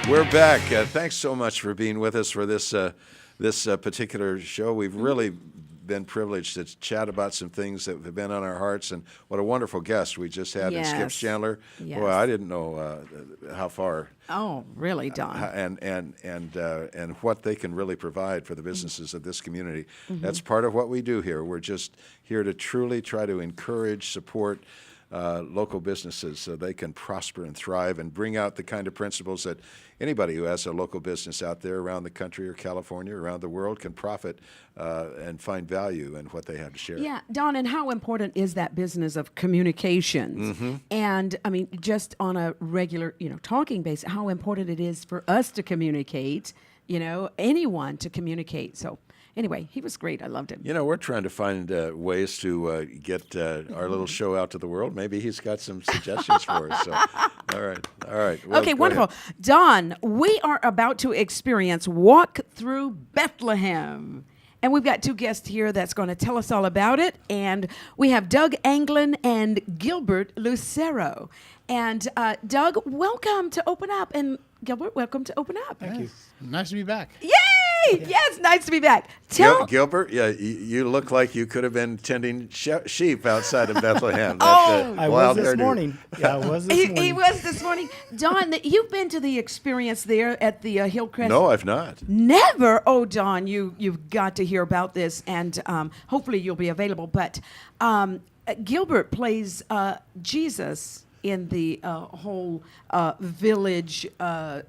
We're back. Thanks so much for being with us for this particular show. We've really been privileged to chat about some things that have been on our hearts, and what a wonderful guest we just had in Skip Yes. Chandler. Yes. Boy, I didn't know how far Oh, really, Don? and what they can really provide for the businesses of this community. Mm-hmm. That's part of what we do here. We're just here to truly try to encourage, support local businesses so they can prosper and thrive and bring out the kind of principles that anybody who has a local business out there around the country or California, around the world, can profit and find value in what they have to share. Yeah, Don, and how important is that business of communications? Mm-hmm. And I mean, just on a regular, talking basis, how important it is for us to communicate, anyone to communicate. So anyway, he was great. I loved him. We're trying to find ways to get our little show out to the world. Maybe he's got some suggestions for us. So, all right. Well, Okay, go wonderful. ahead. Don, we are about to experience Walk Through Bethlehem. And we've got two guests here that's going to tell us all about it. And we have Doug Anglin and Gilbert Lucero. And Doug, welcome to Open Up. And Gilbert, welcome to Open Up. Thank you. Nice to be back. Yay! Yes, nice to be back. Gilbert, yeah, you look like you could have been tending sheep outside of Bethlehem. That's I wild was this hairdo. morning. Yeah, I was this morning. He was this morning. Don, you've been to the experience there at the Hillcrest. No, I've not. Never. Oh, Don, you've got to hear about this, and hopefully you'll be available. But Gilbert plays Jesus in the whole village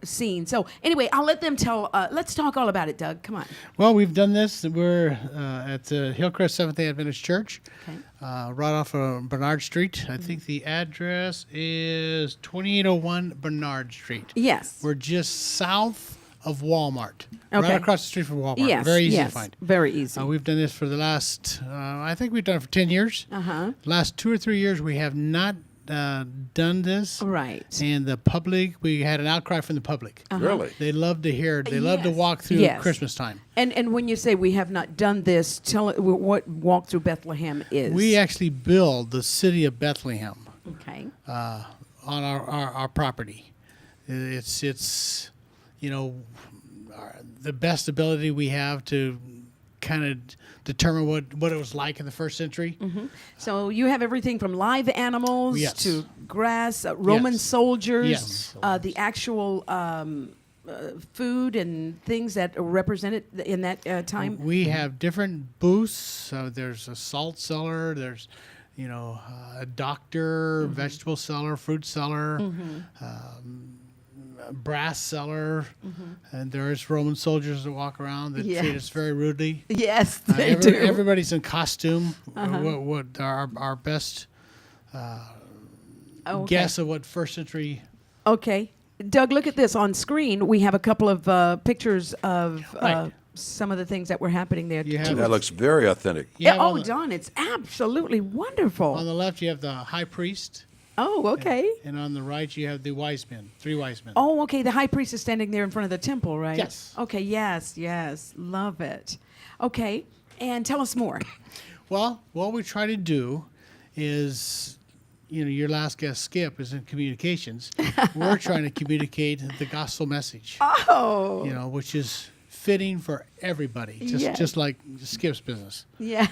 scene. So anyway, I'll let them tell. Let's talk all about it, Doug. Come on. Well, we've done this. We're at the Hillcrest Seventh-day Adventist Church, Okay. right off of Bernard Street. I think the address is 2801 Bernard Street. Yes. We're just south of Walmart, Okay. right across the street from Walmart. Yes. Very easy yes, to find. Very easy. We've done this for the last, I think we've done it for 10 years. Uh-huh. Last 2 or 3 years, we have not done this. Right. And the public, we had an outcry from the public. Really? They love to hear. They love to Yes. walk through Yes. Christmas time. And when you say we have not done this, tell it what Walk Through Bethlehem is. We actually build the city of Bethlehem Okay. on our property. It's the best ability we have to kind of determine what it was like in the first century. So you have everything from live animals Yes. to grass, Roman Yes. soldiers, Yes. the actual food and things that are represented in that time. We have different booths. There's a salt cellar. There's, a doctor, vegetable cellar, fruit cellar, brass cellar, and there's Roman soldiers that walk around that treat us Yes. very rudely. Yes, they do. Everybody's in costume. What our best Okay. guess of what first century? Okay. Doug, look at this. On screen, we have a couple of pictures of Right. some of the things that were happening there. You have That looks very authentic. you have Oh, on the- Don, it's absolutely wonderful. on the left you have the high priest, Oh, okay. and on the right you have the wise men, 3 wise men. Oh, okay. The high priest is standing there in front of the temple, right? Yes. Okay. Yes. Love it. Okay. And tell us more. Well, what we try to do is, your last guest, Skip, is in communications. We're trying to communicate the gospel message, Oh. which is fitting for everybody, Yes. just like Skip's business. Yeah.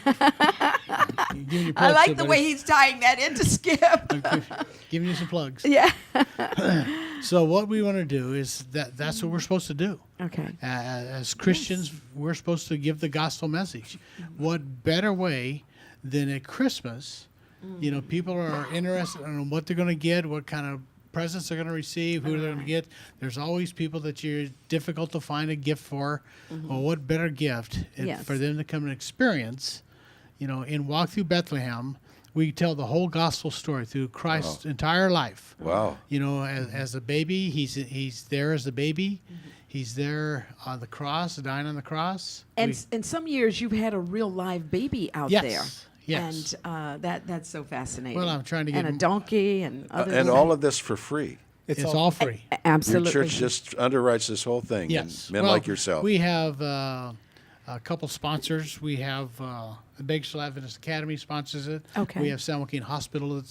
Giving you I plugs, like the buddy. way he's tying that into Skip. Giving you some plugs. Yeah. So what we want to do is that's what we're supposed to do. Okay. As Christians, we're supposed to give the gospel message. What better way than at Christmas? People are interested in what they're going to get, what kind of presents they're going to receive, who they're going to get. There's always people that you're difficult to find a gift for. Well, what better gift Yes. for them to come and experience? In Walk Through Bethlehem, we tell the whole gospel story through Christ's entire life. Wow. As a baby, he's there as a baby. He's there on the cross, dying on the cross. And in some years, you've had a real live baby out Yes, there. yes. And that's so fascinating. Well, I'm trying to and get a donkey and other And than all of this for free. it's all free. Your absolutely. church just underwrites this whole thing. Yes. And men like yourself. We have a couple sponsors. We have the Bakersfield Adventist Academy sponsors it. Okay. We have San Joaquin Hospital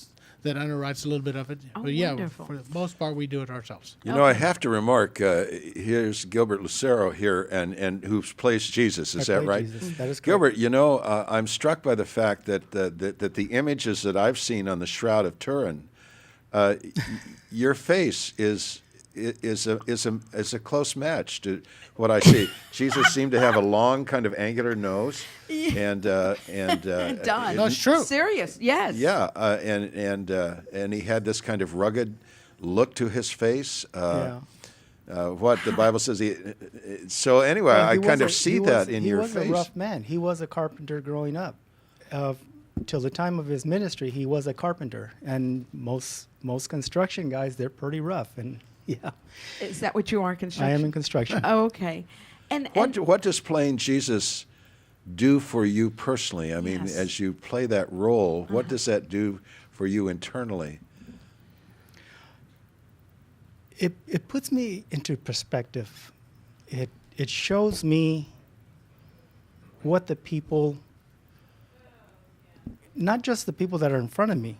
that underwrites a little bit of it. Oh, but yeah, wonderful. for the most part, we do it ourselves. You know, I have to remark, here's Gilbert Lucero here, and who plays Jesus. Is I that play right? Jesus. That is correct. Gilbert, you know, I'm struck by the fact that that the images that I've seen on the Shroud of Turin, your face is a close match to what I see. Jesus seemed to have a long, kind of angular nose, and Done. No, it's true. Serious, yes. yeah, and he had this kind of rugged look to his face. What the Bible says. So anyway, Well, I he kind was of a- see he that was- in your face. He was a rough man. He was a carpenter growing up. Till the time of his ministry, he was a carpenter, and most construction guys, they're pretty rough. And yeah, Is that what you are, construction? I am in construction. Oh, okay. And What does playing Jesus do for you personally? I mean, Yes. as you play that role, what does that do for you internally? It puts me into perspective. It shows me what the people, not just the people that are in front of me,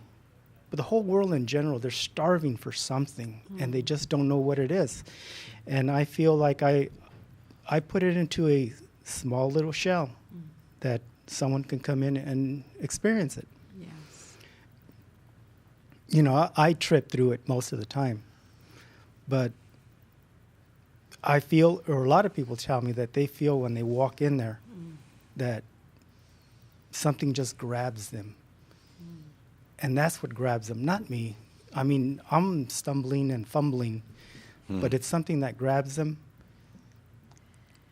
but the whole world in general, they're starving for something and they just don't know what it is. And I feel like I put it into a small little shell that someone can come in and experience it. yes. You know, I trip through it most of the time. But I feel, or a lot of people tell me that they feel when they walk in there that something just grabs them. And that's what grabs them, not me. I mean, I'm stumbling and fumbling, but it's something that grabs them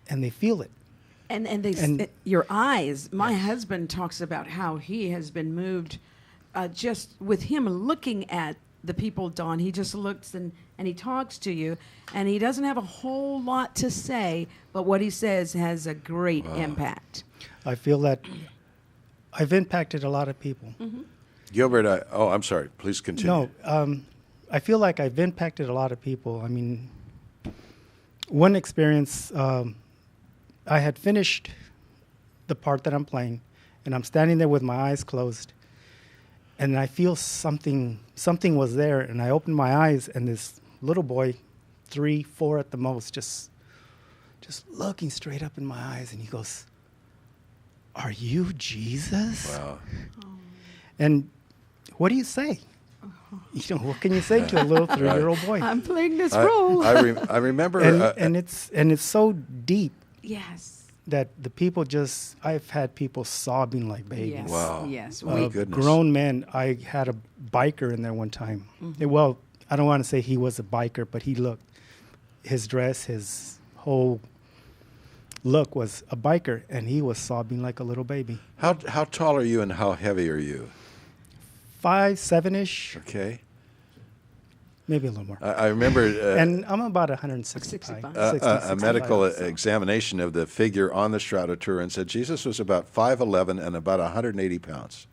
and they feel it. And And- your eyes. My husband talks about how he has been moved just with him looking at the people, Don. He just looks and he talks to you, and he doesn't have a whole lot to say, but what he says has a great impact. I feel that I've impacted a lot of people. Gilbert, I'm sorry. Please continue. No, I feel like I've impacted a lot of people. I mean, one experience, I had finished the part that I'm playing, and I'm standing there with my eyes closed, and I feel something was there, and I opened my eyes, and this little boy, 3, 4 at the most, just looking straight up in my eyes, and he goes, "Are you Jesus?" Wow. And what do you say? You know, what can you say to a little 3-year-old boy? I'm playing this role. I remember. And it's so deep yes. that the people just, I've had people sobbing like babies. Yes. Wow. Yes. My We, goodness. Grown men. I had a biker in there one time. Well, I don't want to say he was a biker, but he looked, his dress, his whole look was a biker, and he was sobbing like a little baby. how tall are you and how heavy are you? 5, 7-ish, Okay. maybe a little more. I remember. And I'm about 165. 65. 60, a 65, medical so. examination of the figure on the Shroud of Turin said Jesus was about 5'11" and about 180 pounds.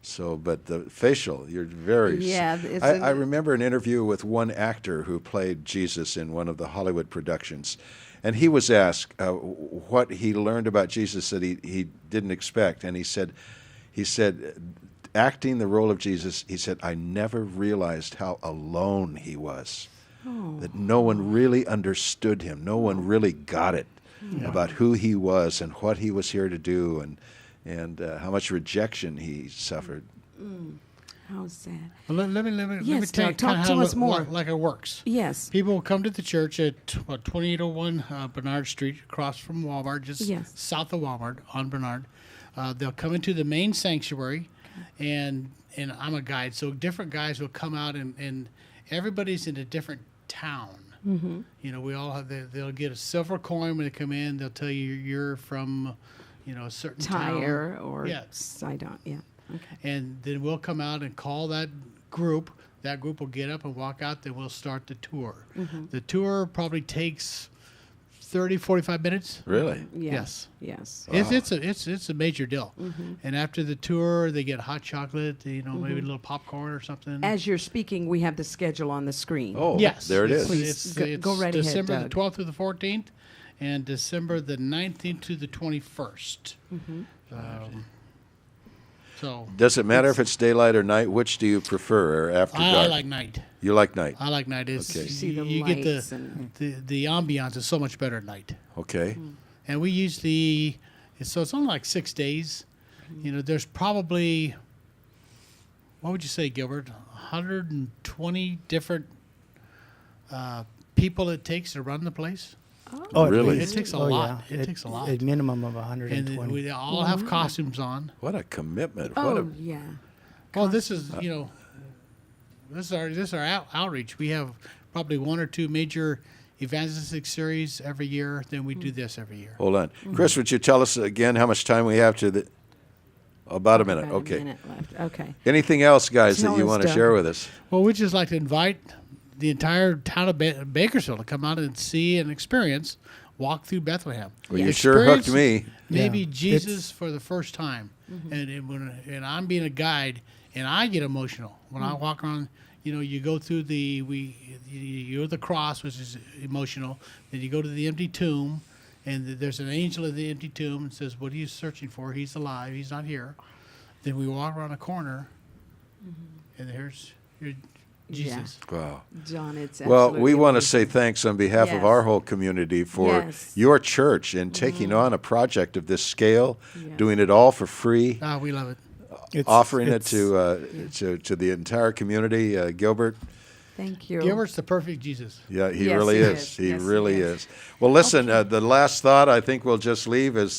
So, but the facial, you're very. Yeah, it's I remember an interview with one actor who played Jesus in one of the Hollywood productions, and he was asked what he learned about Jesus that he didn't expect, and he said, acting the role of Jesus, he said, I never realized how alone he was. That no one really understood him. No one really got it about who he was and what he was here to do, and how much rejection he suffered. How sad. Well, let me Yes, tell you Doug, talk kinda to how us more. like it works. Yes. People will come to the church at 2801 Bernard Street, across from Walmart, just Yes. south of Walmart on Bernard. They'll come into the main sanctuary, and I'm a guide, so different guys will come out, and everybody's in a different town. Mm-hmm. You know, we all have. They'll get a silver coin when they come in. They'll tell you you're from, a certain Tyre town. or Yes. Sidon. Yeah. Okay. And then we'll come out and call that group. That group will get up and walk out. Then we'll start the tour. Mm-hmm. The tour probably takes 30, 45 minutes. Really? Yes. Yes. It's a major deal. Mm-hmm. And after the tour, they get hot chocolate, maybe a little popcorn or something. As you're speaking, we have the schedule on the screen. Oh, Yes. there it is. Please, It's go right ahead, December Doug. the 12th through the 14th. and December the 19th to the 21st. So Does it matter if it's daylight or night? Which do you prefer, or after I dark? like night. You like night? I like night. It's, Okay. See the you get lights the, and- the ambiance is so much better at night. Okay. And we usually, so it's only like 6 days. You know, there's probably, what would you say, Gilbert? 120 different people it takes to run the place. Oh, at Really? least. It takes a Oh, lot. yeah. It takes a lot. A minimum of And 120. we all have costumes on. What a commitment. What Oh, a, yeah. Well, this is, you know, this is our outreach. We have probably one or two major evangelistic series every year. Then we do this every year. hold on. Chris, would you tell us again how much time we have to the. About a minute. About Okay. a minute left. Okay. Anything else, guys, Tell that you us, want to Doug. share with us? Well, we'd just like to invite the entire town of Bakersfield to come out and see and experience Walk Through Bethlehem. Well, you sure hooked me. Maybe Yeah. Jesus for the first time, and I'm being a guide, and I get emotional when I walk around. You know, you go through you go to the cross, which is emotional. Then you go to the empty tomb, and there's an angel in the empty tomb and says, "What are you searching for? He's alive. He's not here." Then we walk around a corner, and here's Jesus. Wow. John, it's Well, absolutely we want to amazing. say thanks on behalf of Yes. our whole community for Yes. your church and taking on a project of this scale, Yes. doing it all for free, Ah, we love it. It's- offering it it's- to the entire community. Gilbert, Thank you. Gilbert's the perfect Jesus. yeah, he Yes, really he is. is. He Yes, he really is. is. Well, listen, the last thought I think we'll just leave is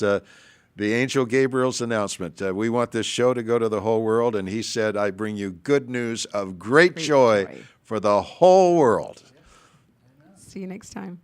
the angel Gabriel's announcement. We want this show to go to the whole world, and he said, "I bring you good news of great joy joy. for the whole world." See you next time.